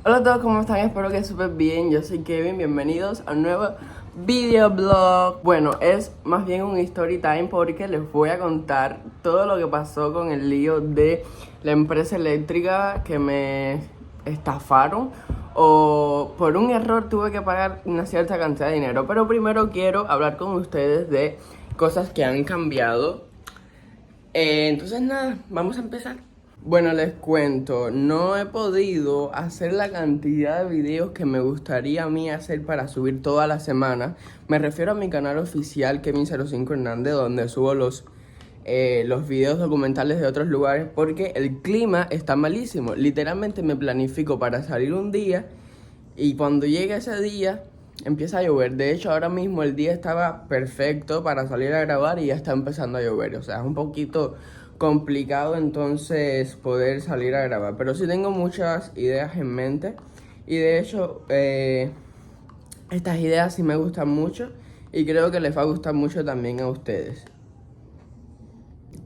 Hola a todos, ¿cómo están? Espero que súper bien. Yo soy Kevin, bienvenidos a un nuevo videoblog. Bueno, es más bien un story time porque les voy a contar todo lo que pasó con el lío de la empresa eléctrica que me estafaron o por un error tuve que pagar una cierta cantidad de dinero. Pero primero quiero hablar con ustedes de cosas que han cambiado. Entonces nada, vamos a empezar. Bueno, les cuento, no he podido hacer la cantidad de videos que me gustaría a mí hacer para subir toda la semana. Me refiero a mi canal oficial, Kevin05 Hernández, donde subo los videos documentales de otros lugares, porque el clima está malísimo. Literalmente me planifico para salir un día y cuando llega ese día empieza a llover. De hecho, ahora mismo el día estaba perfecto para salir a grabar y ya está empezando a llover. O sea, es un poquito complicado entonces poder salir a grabar. Pero sí tengo muchas ideas en mente. Y de hecho, estas ideas sí me gustan mucho. Y creo que les va a gustar mucho también a ustedes.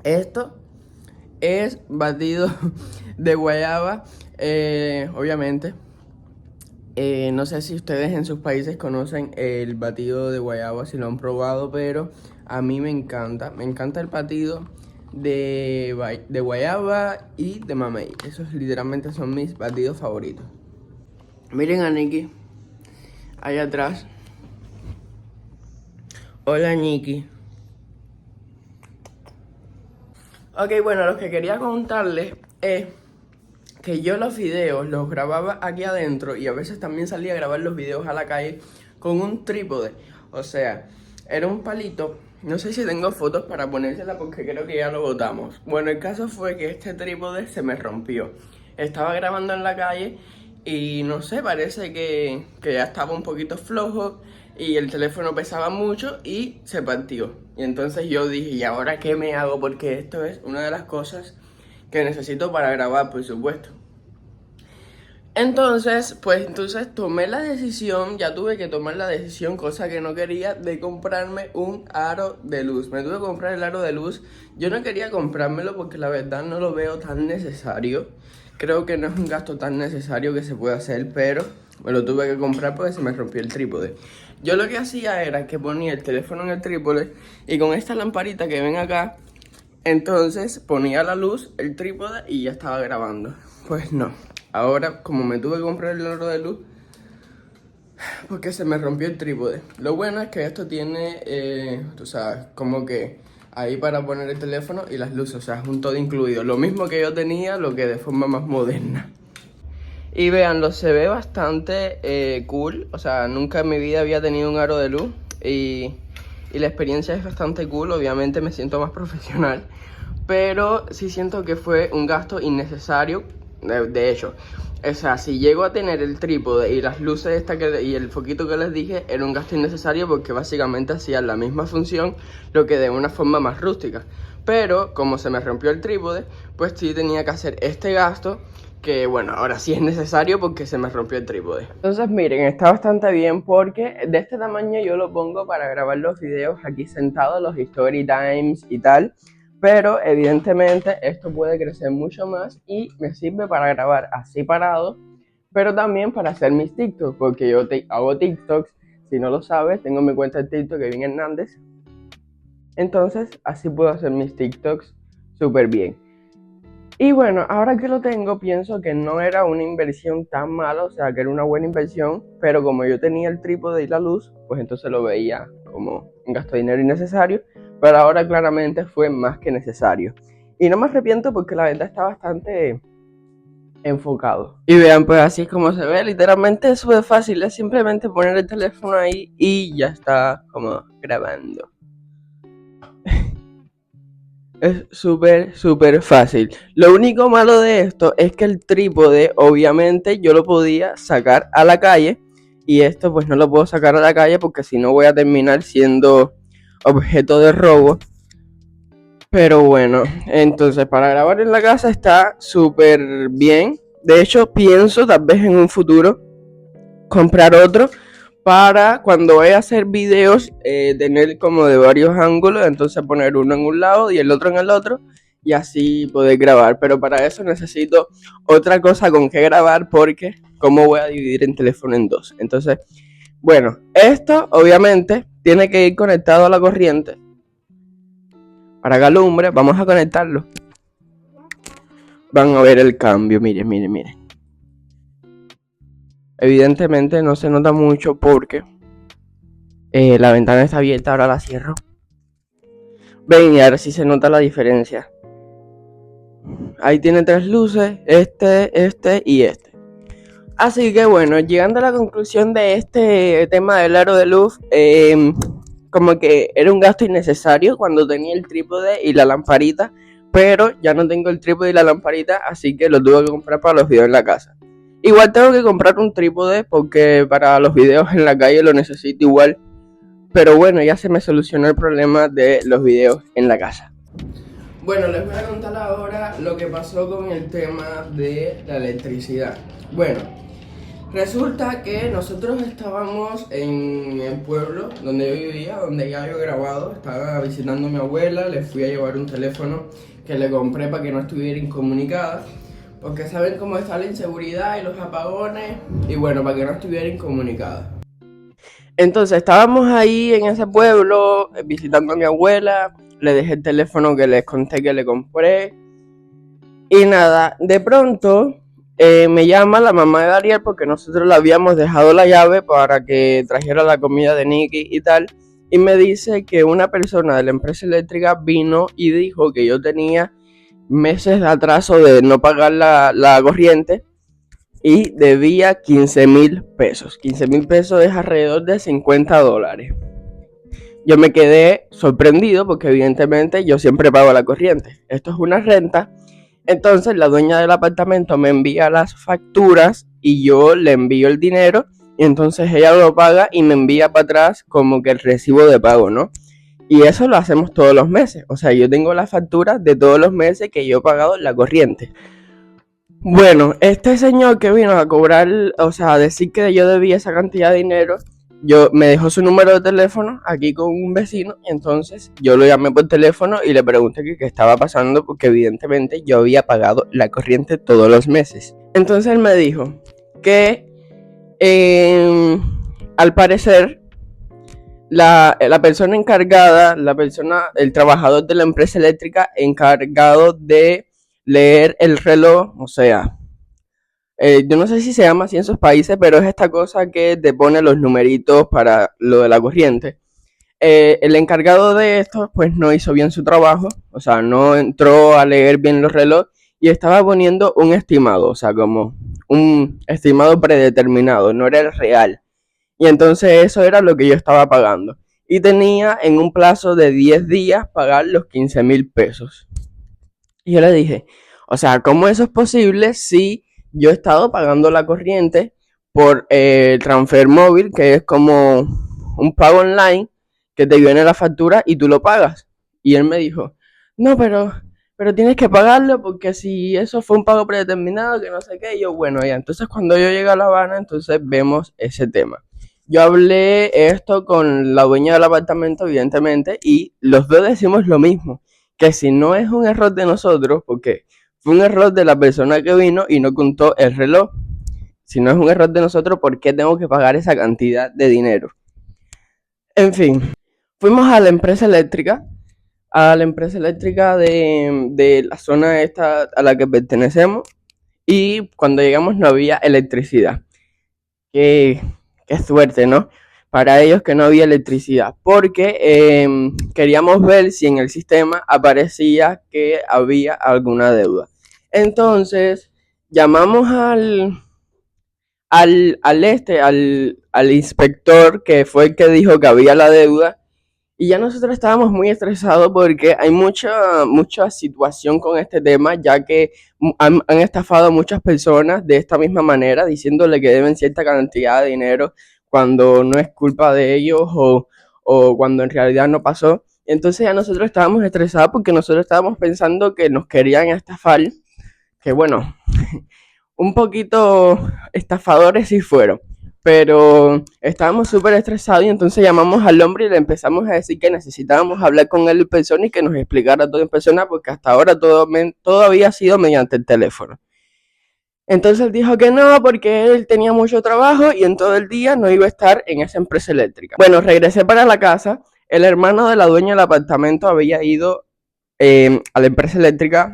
Esto es batido de guayaba, obviamente. No sé si ustedes en sus países conocen el batido de guayaba, si lo han probado, pero a mí me encanta. Me encanta el batido de guayaba y de mamey. Esos literalmente son mis batidos favoritos. Miren a Nikki, allá atrás. Hola Nikki. Ok, bueno, lo que quería contarles es que yo los videos los grababa aquí adentro y a veces también salía a grabar los videos a la calle con un trípode. O sea, era un palito. No sé si tengo fotos para ponérsela porque creo que ya lo botamos. Bueno, el caso fue que este trípode se me rompió. Estaba grabando en la calle y no sé, parece que ya estaba un poquito flojo y el teléfono pesaba mucho y se partió. Y entonces yo dije, ¿y ahora qué me hago? Porque esto es una de las cosas que necesito para grabar, por supuesto. Entonces tomé la decisión, ya tuve que tomar la decisión, cosa que no quería, de comprarme un aro de luz. Me tuve que comprar el aro de luz. Yo no quería comprármelo porque la verdad no lo veo tan necesario. Creo que no es un gasto tan necesario que se puede hacer, pero me lo tuve que comprar porque se me rompió el trípode. Yo lo que hacía era que ponía el teléfono en el trípode y con esta lamparita que ven acá, entonces ponía la luz, el trípode y ya estaba grabando. Pues no. Ahora, como me tuve que comprar el aro de luz, porque se me rompió el trípode. Lo bueno es que esto tiene, tú sabes, como que ahí para poner el teléfono y las luces, o sea, es un todo incluido. Lo mismo que yo tenía, lo que de forma más moderna. Y véanlo, se ve bastante cool, o sea, nunca en mi vida había tenido un aro de luz y la experiencia es bastante cool, obviamente me siento más profesional, pero sí siento que fue un gasto innecesario, de hecho. O sea, si llego a tener el trípode y las luces y el foquito que les dije, era un gasto innecesario porque básicamente hacían la misma función, lo que de una forma más rústica. Pero como se me rompió el trípode, pues sí tenía que hacer este gasto, que bueno, ahora sí es necesario porque se me rompió el trípode. Entonces miren, está bastante bien porque de este tamaño yo lo pongo para grabar los videos aquí sentado, los story times y tal. Pero evidentemente esto puede crecer mucho más y me sirve para grabar así parado, pero también para hacer mis TikToks, porque yo hago TikToks. Si no lo sabes, tengo mi cuenta de TikTok, Kevin Hernández. Entonces así puedo hacer mis TikToks súper bien. Y bueno, ahora que lo tengo, pienso que no era una inversión tan mala, o sea, que era una buena inversión, pero como yo tenía el trípode y la luz, pues entonces lo veía como un gasto de dinero innecesario, pero ahora claramente fue más que necesario. Y no me arrepiento porque la verdad está bastante enfocado. Y vean, pues así es como se ve, literalmente es súper fácil, es simplemente poner el teléfono ahí y ya está como grabando. Es súper fácil. Lo único malo de esto es que el trípode, obviamente, yo lo podía sacar a la calle. Y esto pues no lo puedo sacar a la calle porque si no voy a terminar siendo objeto de robo. Pero bueno, entonces para grabar en la casa está súper bien. De hecho, pienso tal vez en un futuro comprar otro para cuando vaya a hacer videos tener como de varios ángulos, entonces poner uno en un lado y el otro en el otro y así poder grabar. Pero para eso necesito otra cosa con que grabar porque ¿cómo voy a dividir el teléfono en dos? Entonces, bueno, esto obviamente tiene que ir conectado a la corriente. Para que alumbre, vamos a conectarlo. Van a ver el cambio, miren. Evidentemente no se nota mucho porque la ventana está abierta, ahora la cierro. Ven, y ahora sí se nota la diferencia. Ahí tiene tres luces, este y este. Así que bueno, llegando a la conclusión de este tema del aro de luz, como que era un gasto innecesario cuando tenía el trípode y la lamparita, pero ya no tengo el trípode y la lamparita, así que lo tuve que comprar para los videos en la casa. Igual tengo que comprar un trípode porque para los videos en la calle lo necesito igual, pero bueno, ya se me solucionó el problema de los videos en la casa. Bueno, les voy a contar ahora lo que pasó con el tema de la electricidad. Bueno, resulta que nosotros estábamos en el pueblo donde yo vivía, donde ya había grabado. Estaba visitando a mi abuela, le fui a llevar un teléfono que le compré para que no estuviera incomunicada, porque saben cómo está la inseguridad y los apagones, y bueno, para que no estuviera incomunicada. Entonces estábamos ahí en ese pueblo visitando a mi abuela, le dejé el teléfono que les conté que le compré, y nada, de pronto me llama la mamá de Ariel porque nosotros le habíamos dejado la llave para que trajera la comida de Nicky y tal, y me dice que una persona de la empresa eléctrica vino y dijo que yo tenía meses de atraso de no pagar la corriente y debía 15,000 pesos. 15,000 pesos es alrededor de $50. Yo me quedé sorprendido porque evidentemente yo siempre pago la corriente. Esto es una renta. Entonces la dueña del apartamento me envía las facturas y yo le envío el dinero, y entonces ella lo paga y me envía para atrás como que el recibo de pago, ¿no? Y eso lo hacemos todos los meses. O sea, yo tengo las facturas de todos los meses que yo he pagado la corriente. Bueno, este señor que vino a cobrar, o sea, a decir que yo debía esa cantidad de dinero, me dejó su número de teléfono aquí con un vecino, y entonces yo lo llamé por teléfono y le pregunté qué estaba pasando, porque evidentemente yo había pagado la corriente todos los meses. Entonces él me dijo que al parecer la persona encargada, el trabajador de la empresa eléctrica encargado de leer el reloj, o sea, yo no sé si se llama así en sus países, pero es esta cosa que te pone los numeritos para lo de la corriente. El encargado de esto pues no hizo bien su trabajo, o sea, no entró a leer bien los relojes y estaba poniendo un estimado, o sea, como un estimado predeterminado, no era el real. Y entonces eso era lo que yo estaba pagando. Y tenía en un plazo de 10 días pagar los 15,000 pesos. Y yo le dije, o sea, ¿cómo eso es posible si yo he estado pagando la corriente por el transfer móvil, que es como un pago online, que te viene la factura y tú lo pagas? Y él me dijo, no, pero tienes que pagarlo porque si eso fue un pago predeterminado, que no sé qué. Y yo, bueno, ya, entonces cuando yo llegue a La Habana, entonces vemos ese tema. Yo hablé esto con la dueña del apartamento, evidentemente, y los dos decimos lo mismo, que si no es un error de nosotros, porque fue un error de la persona que vino y no contó el reloj, si no es un error de nosotros, ¿por qué tengo que pagar esa cantidad de dinero? En fin, fuimos a la empresa eléctrica, de la zona esta a la que pertenecemos, y cuando llegamos no había electricidad. Qué suerte, ¿no? Para ellos que no había electricidad, porque queríamos ver si en el sistema aparecía que había alguna deuda. Entonces llamamos al inspector, que fue el que dijo que había la deuda, y ya nosotros estábamos muy estresados porque hay mucha situación con este tema, ya que han estafado a muchas personas de esta misma manera, diciéndole que deben cierta cantidad de dinero cuando no es culpa de ellos, o cuando en realidad no pasó. Entonces ya nosotros estábamos estresados porque nosotros estábamos pensando que nos querían estafar, que bueno, un poquito estafadores sí fueron, pero estábamos súper estresados, y entonces llamamos al hombre y le empezamos a decir que necesitábamos hablar con él en persona y que nos explicara todo en persona, porque hasta ahora todo había sido mediante el teléfono. Entonces él dijo que no, porque él tenía mucho trabajo y en todo el día no iba a estar en esa empresa eléctrica. Bueno, regresé para la casa. El hermano de la dueña del apartamento había ido a la empresa eléctrica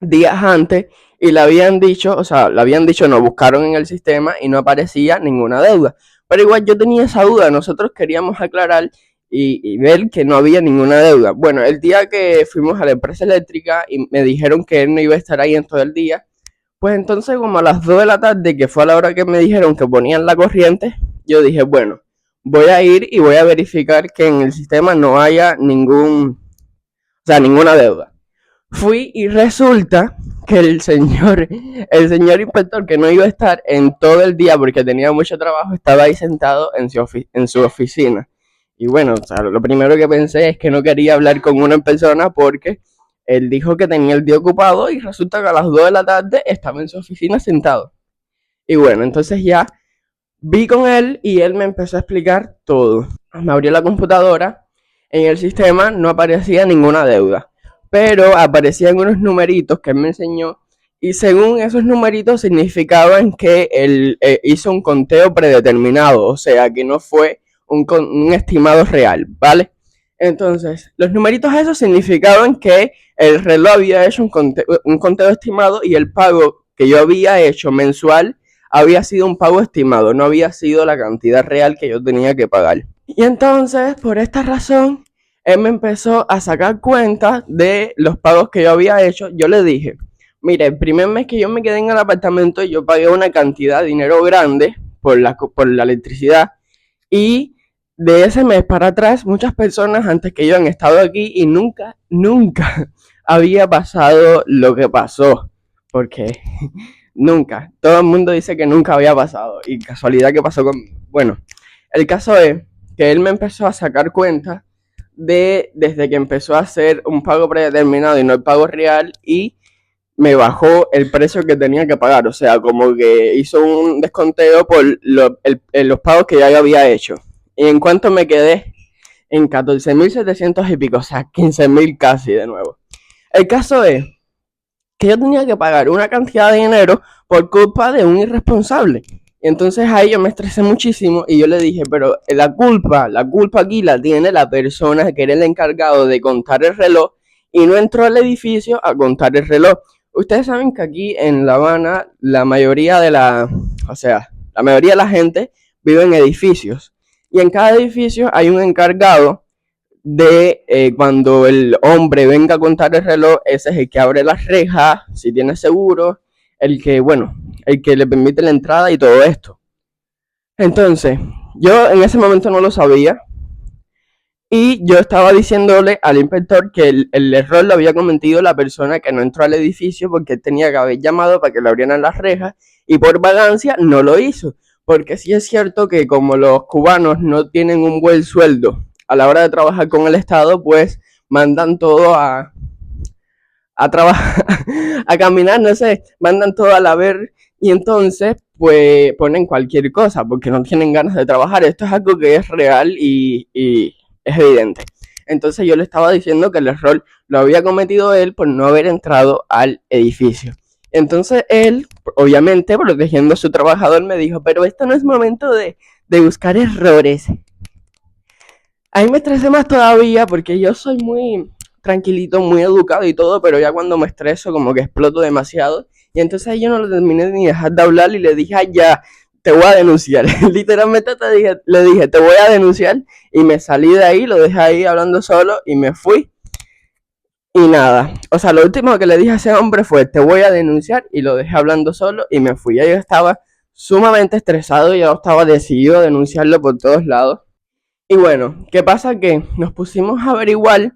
días antes y le habían dicho, no, buscaron en el sistema y no aparecía ninguna deuda. Pero igual yo tenía esa duda, nosotros queríamos aclarar y ver que no había ninguna deuda. Bueno, el día que fuimos a la empresa eléctrica y me dijeron que él no iba a estar ahí en todo el día, pues entonces como a las 2 de la tarde, que fue a la hora que me dijeron que ponían la corriente, yo dije, bueno, voy a ir y voy a verificar que en el sistema no haya ninguna deuda. Fui y resulta que el señor inspector que no iba a estar en todo el día porque tenía mucho trabajo, estaba ahí sentado en su oficina. Y bueno, o sea, lo primero que pensé es que no quería hablar con una persona porque él dijo que tenía el día ocupado y resulta que a las 2 de la tarde estaba en su oficina sentado. Y bueno, entonces ya vi con él y él me empezó a explicar todo. Me abrió la computadora, en el sistema no aparecía ninguna deuda, pero aparecían unos numeritos que él me enseñó y según esos numeritos significaban que él hizo un conteo predeterminado, o sea que no fue un estimado real, ¿vale? Entonces, los numeritos esos significaban que el reloj había hecho un conteo estimado y el pago que yo había hecho mensual había sido un pago estimado, no había sido la cantidad real que yo tenía que pagar. Y entonces, por esta razón, él me empezó a sacar cuentas de los pagos que yo había hecho. Yo le dije, mire, el primer mes que yo me quedé en el apartamento, yo pagué una cantidad de dinero grande por la electricidad y de ese mes para atrás, muchas personas antes que yo han estado aquí y nunca había pasado lo que pasó. Porque nunca. Todo el mundo dice que nunca había pasado. Y casualidad que pasó conmigo. Bueno, el caso es que él me empezó a sacar cuenta desde que empezó a hacer un pago predeterminado y no el pago real y me bajó el precio que tenía que pagar. O sea, como que hizo un desconteo por los pagos que ya había hecho. Y en cuanto me quedé en 14.700 y pico, o sea, 15.000 casi de nuevo. El caso es que yo tenía que pagar una cantidad de dinero por culpa de un irresponsable. Y entonces ahí yo me estresé muchísimo y yo le dije, pero la culpa aquí la tiene la persona que era el encargado de contar el reloj y no entró al edificio a contar el reloj. Ustedes saben que aquí en La Habana la mayoría de la gente vive en edificios y en cada edificio hay un encargado de cuando el hombre venga a contar el reloj, ese es el que abre las rejas, si tiene seguro, el que le permite la entrada y todo esto. Entonces, yo en ese momento no lo sabía y yo estaba diciéndole al inspector que el error lo había cometido la persona que no entró al edificio porque tenía que haber llamado para que le abrieran las rejas y por vagancia no lo hizo. Porque sí es cierto que como los cubanos no tienen un buen sueldo a la hora de trabajar con el Estado, pues mandan todo a trabajar, a caminar, no sé, mandan todo a la ver y entonces pues ponen cualquier cosa porque no tienen ganas de trabajar. Esto es algo que es real y es evidente. Entonces yo le estaba diciendo que el error lo había cometido él por no haber entrado al edificio. Entonces él, obviamente protegiendo a su trabajador, me dijo, pero esto no es momento de buscar errores. Ahí me estresé más todavía porque yo soy muy tranquilito, muy educado y todo, pero ya cuando me estreso como que exploto demasiado. Y entonces ahí yo no lo terminé ni dejar de hablar y le dije, ay, ya, te voy a denunciar. Literalmente le dije, te voy a denunciar y me salí de ahí, lo dejé ahí hablando solo y me fui. Y nada, o sea, lo último que le dije a ese hombre fue, te voy a denunciar y lo dejé hablando solo y me fui. Ya yo estaba sumamente estresado y yo estaba decidido a denunciarlo por todos lados. Y bueno, ¿qué pasa? Que nos pusimos a averiguar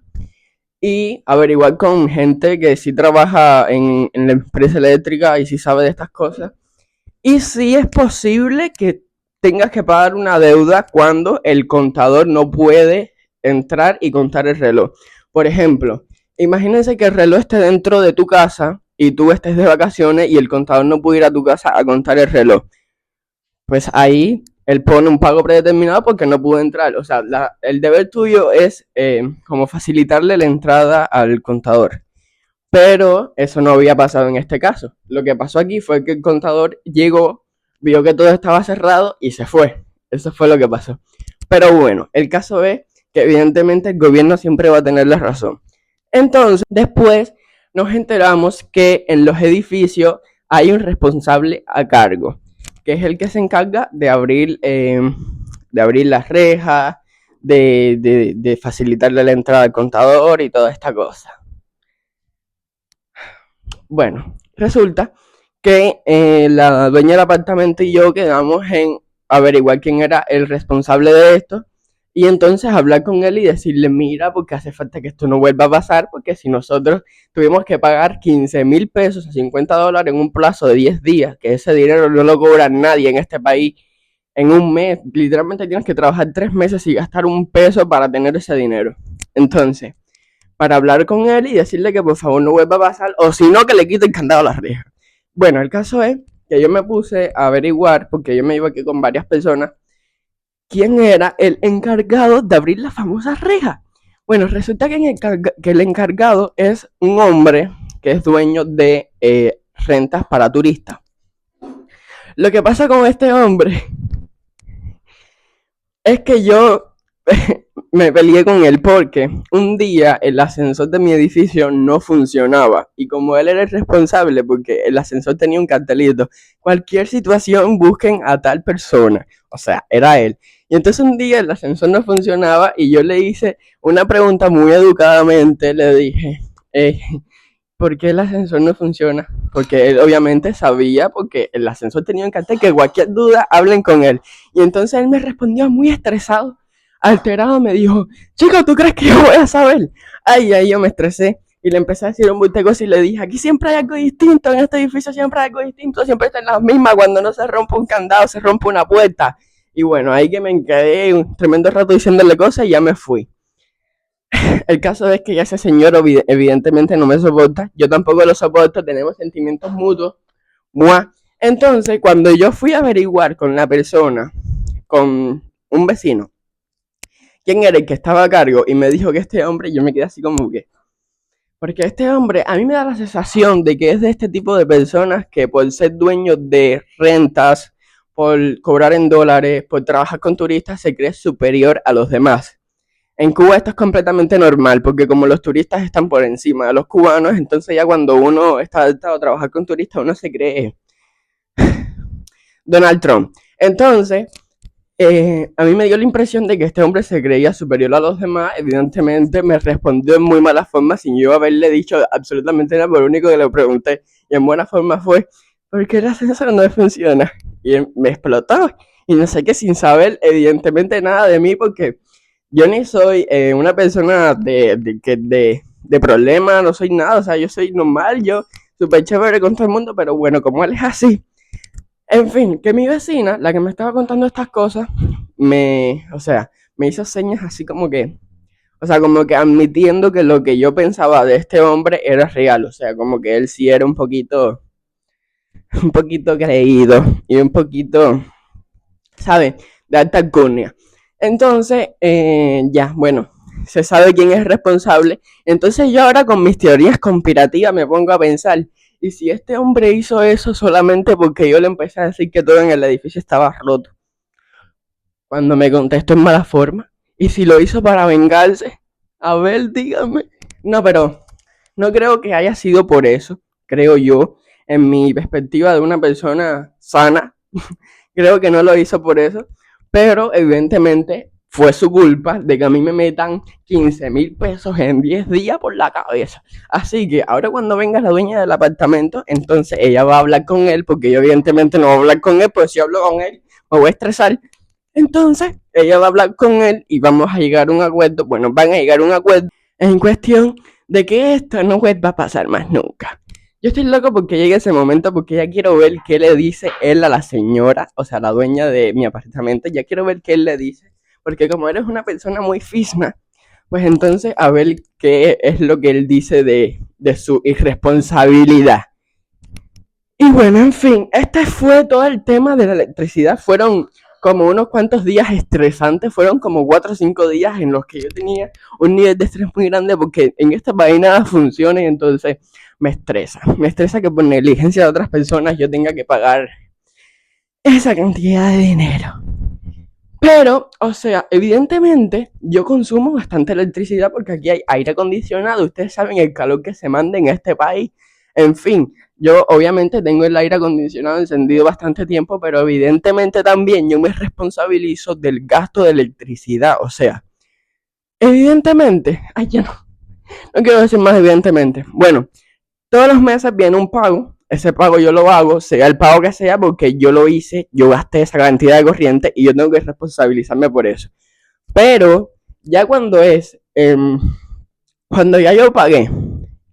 y averiguar con gente que sí trabaja en la empresa eléctrica y sí sabe de estas cosas. Y sí es posible que tengas que pagar una deuda cuando el contador no puede entrar y contar el reloj. Por ejemplo, imagínense que el reloj esté dentro de tu casa y tú estés de vacaciones y el contador no puede ir a tu casa a contar el reloj. Pues ahí él pone un pago predeterminado porque no pudo entrar. O sea, el deber tuyo es como facilitarle la entrada al contador. Pero eso no había pasado en este caso. Lo que pasó aquí fue que el contador llegó, vio que todo estaba cerrado y se fue. Eso fue lo que pasó. Pero bueno, el caso es que evidentemente el gobierno siempre va a tener la razón. Entonces, después nos enteramos que en los edificios hay un responsable a cargo, que es el que se encarga de abrir las rejas, de facilitarle la entrada al contador y toda esta cosa. Bueno, resulta que la dueña del apartamento y yo quedamos en averiguar quién era el responsable de esto y entonces hablar con él y decirle, mira, porque hace falta que esto no vuelva a pasar, porque si nosotros tuvimos que pagar 15,000 pesos a $50 en un plazo de 10 días, que ese dinero no lo cobra nadie en este país en un mes, literalmente tienes que trabajar 3 meses y gastar un peso para tener ese dinero. Entonces, para hablar con él y decirle que por favor no vuelva a pasar, o si no, que le quite el candado a las rejas. Bueno, el caso es que yo me puse a averiguar, porque yo me iba aquí con varias personas, quién era el encargado de abrir las famosas rejas. Bueno, resulta que el encargado es un hombre que es dueño de rentas para turistas. Lo que pasa con este hombre es que yo me peleé con él porque un día el ascensor de mi edificio no funcionaba y como él era el responsable porque el ascensor tenía un cartelito, cualquier situación busquen a tal persona, o sea, era él. Y entonces un día el ascensor no funcionaba y yo le hice una pregunta muy educadamente, le dije, ¿por qué el ascensor no funciona? Porque él obviamente sabía, porque el ascensor tenía un cartel que cualquier duda hablen con él. Y entonces él me respondió muy estresado, alterado, me dijo, chico, ¿tú crees que yo voy a saber? Ay, ahí yo me estresé y le empecé a decir un de cosas y le dije, aquí siempre hay algo distinto, en este edificio siempre hay algo distinto, siempre están las mismas, cuando no se rompe un candado, se rompe una puerta. Y bueno, ahí que me quedé un tremendo rato diciéndole cosas y ya me fui. El caso es que ya ese señor evidentemente no me soporta, yo tampoco lo soporto, tenemos sentimientos mutuos. ¡Mua! Entonces, cuando yo fui a averiguar con la persona, con un vecino, quién era el que estaba a cargo y me dijo que este hombre, yo me quedé así como que... Porque este hombre, a mí me da la sensación de que es de este tipo de personas que por ser dueños de rentas, por cobrar en dólares, por trabajar con turistas, se cree superior a los demás. En Cuba esto es completamente normal, porque como los turistas están por encima de los cubanos, entonces ya cuando uno está adaptado a trabajar con turistas, uno se cree Donald Trump. Entonces, a mí me dio la impresión de que este hombre se creía superior a los demás. Evidentemente me respondió en muy mala forma, sin yo haberle dicho absolutamente nada, por lo único que le pregunté, y en buena forma fue, ¿por qué el ascensor no funciona? Y él me explotó, y no sé qué, sin saber evidentemente nada de mí, porque yo ni soy una persona de problema, no soy nada, o sea, yo soy normal, yo súper chévere con todo el mundo, pero bueno, como él es así. En fin, que mi vecina, la que me estaba contando estas cosas, me hizo señas así como que admitiendo que lo que yo pensaba de este hombre era real, o sea, como que él sí era un poquito creído y un poquito, ¿sabes? De alta alcurnia. Entonces, ya, bueno, se sabe quién es responsable. Entonces yo ahora con mis teorías conspirativas me pongo a pensar, ¿y si este hombre hizo eso solamente porque yo le empecé a decir que todo en el edificio estaba roto? Cuando me contestó en mala forma. ¿Y si lo hizo para vengarse? A ver, dígame. No, pero no creo que haya sido por eso, creo yo, en mi perspectiva de una persona sana. Creo que no lo hizo por eso, pero evidentemente fue su culpa de que a mí me metan 15,000 pesos en 10 días por la cabeza. Así que ahora cuando venga la dueña del apartamento, entonces ella va a hablar con él, porque yo evidentemente no voy a hablar con él, pues si hablo con él me voy a estresar. Entonces ella va a hablar con él y vamos a llegar a un acuerdo, bueno, van a llegar a un acuerdo en cuestión de que esto no vuelva a pasar más nunca. Yo estoy loco porque llegue ese momento, porque ya quiero ver qué le dice él a la señora, o sea, la dueña de mi apartamento. Ya quiero ver qué él le dice, porque como eres una persona muy fisma, pues entonces a ver qué es lo que él dice de su irresponsabilidad. Y bueno, en fin, este fue todo el tema de la electricidad. Fueron como unos cuantos días estresantes, fueron como 4 o 5 días en los que yo tenía un nivel de estrés muy grande porque en esta país nada funciona y entonces Me estresa que por negligencia de otras personas yo tenga que pagar esa cantidad de dinero. Pero, o sea, evidentemente yo consumo bastante electricidad porque aquí hay aire acondicionado. Ustedes saben el calor que se manda en este país. En fin, yo obviamente tengo el aire acondicionado encendido bastante tiempo, pero evidentemente también yo me responsabilizo del gasto de electricidad. O sea, evidentemente, ay, ya no quiero decir más evidentemente. Bueno, todos los meses viene un pago. Ese pago yo lo hago, sea el pago que sea, porque yo lo hice, yo gasté esa cantidad de corriente y yo tengo que responsabilizarme por eso. Pero ya cuando ya yo pagué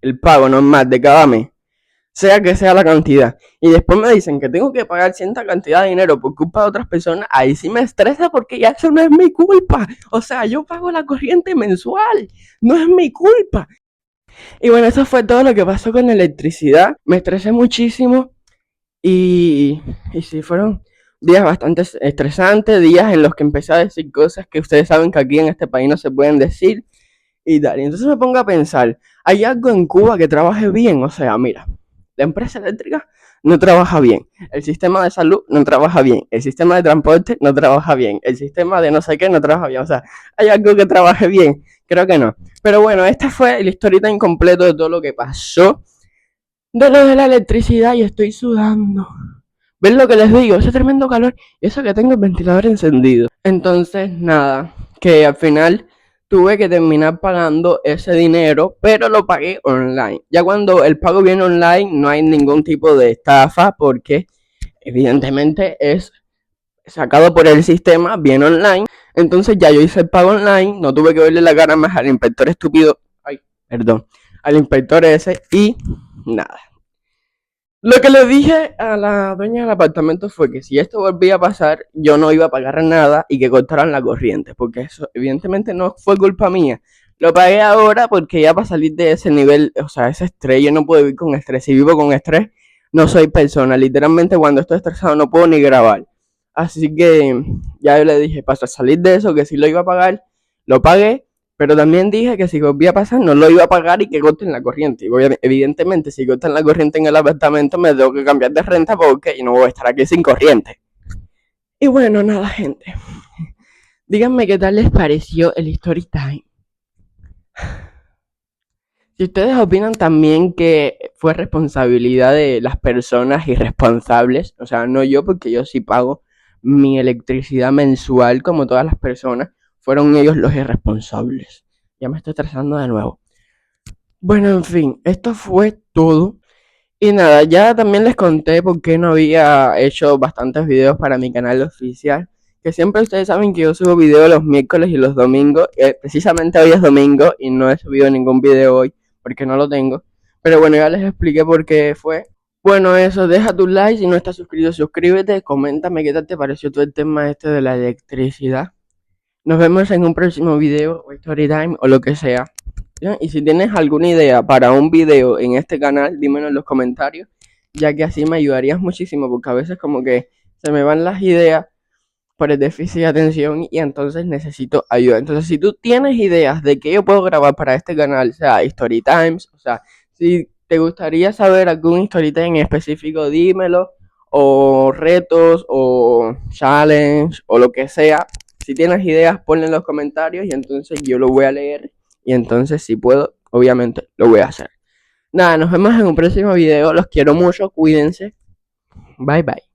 el pago normal de cada mes, sea que sea la cantidad, y después me dicen que tengo que pagar cierta cantidad de dinero por culpa de otras personas, ahí sí me estresa porque ya eso no es mi culpa. O sea, yo pago la corriente mensual, no es mi culpa. Y bueno, eso fue todo lo que pasó con la electricidad. Me estresé muchísimo y sí, fueron días bastante estresantes, días en los que empecé a decir cosas que ustedes saben que aquí en este país no se pueden decir y tal. Y entonces me pongo a pensar, ¿hay algo en Cuba que trabaje bien? O sea, mira, la empresa eléctrica no trabaja bien, el sistema de salud no trabaja bien, el sistema de transporte no trabaja bien, el sistema de no sé qué no trabaja bien. O sea, ¿hay algo que trabaje bien? Creo que no. Pero bueno, esta fue la historieta incompleto de todo lo que pasó, de lo de la electricidad, y estoy sudando. ¿Ven lo que les digo? Ese tremendo calor y eso que tengo el ventilador encendido. Entonces, nada, que al final tuve que terminar pagando ese dinero, pero lo pagué online. Ya cuando el pago viene online no hay ningún tipo de estafa porque evidentemente es sacado por el sistema, viene online. Entonces ya yo hice el pago online, no tuve que verle la cara más al inspector estúpido, ay, perdón, al inspector ese y nada. Lo que le dije a la dueña del apartamento fue que si esto volvía a pasar, yo no iba a pagar nada y que cortaran la corriente, porque eso evidentemente no fue culpa mía. Lo pagué ahora porque ya para salir de ese nivel, o sea, ese estrés, yo no puedo vivir con estrés. Si vivo con estrés, no soy persona. Literalmente cuando estoy estresado no puedo ni grabar. Así que ya yo le dije, para salir de eso, que si lo iba a pagar, lo pagué. Pero también dije que si volvía a pasar no lo iba a pagar y que corten la corriente. Y evidentemente, si cortan la corriente en el apartamento, me tengo que cambiar de renta porque no voy a estar aquí sin corriente. Y bueno, nada, gente. Díganme qué tal les pareció el Story Time. Si ustedes opinan también que fue responsabilidad de las personas irresponsables, o sea, no yo, porque yo sí pago mi electricidad mensual como todas las personas, fueron ellos los irresponsables. Ya me estoy estresando de nuevo. Bueno, en fin, esto fue todo. Y nada, ya también les conté por qué no había hecho bastantes videos para mi canal oficial. Que siempre ustedes saben que yo subo videos los miércoles y los domingos. Precisamente hoy es domingo y no he subido ningún video hoy porque no lo tengo. Pero bueno, ya les expliqué por qué fue. Bueno, eso, deja tu like, si no estás suscrito, suscríbete, coméntame qué tal te pareció todo el tema este de la electricidad. Nos vemos en un próximo video, o story time, o lo que sea. ¿Ya? Y si tienes alguna idea para un video en este canal, dímelo en los comentarios, ya que así me ayudarías muchísimo, porque a veces como que se me van las ideas por el déficit de atención y entonces necesito ayuda. Entonces, si tú tienes ideas de qué yo puedo grabar para este canal, sea Story Times, o sea, si te gustaría saber algún Story Time en específico, dímelo, o retos, o challenge, o lo que sea. Si tienes ideas, ponle en los comentarios y entonces yo lo voy a leer y entonces si puedo, obviamente lo voy a hacer. Nada, nos vemos en un próximo video, los quiero mucho, cuídense, bye bye.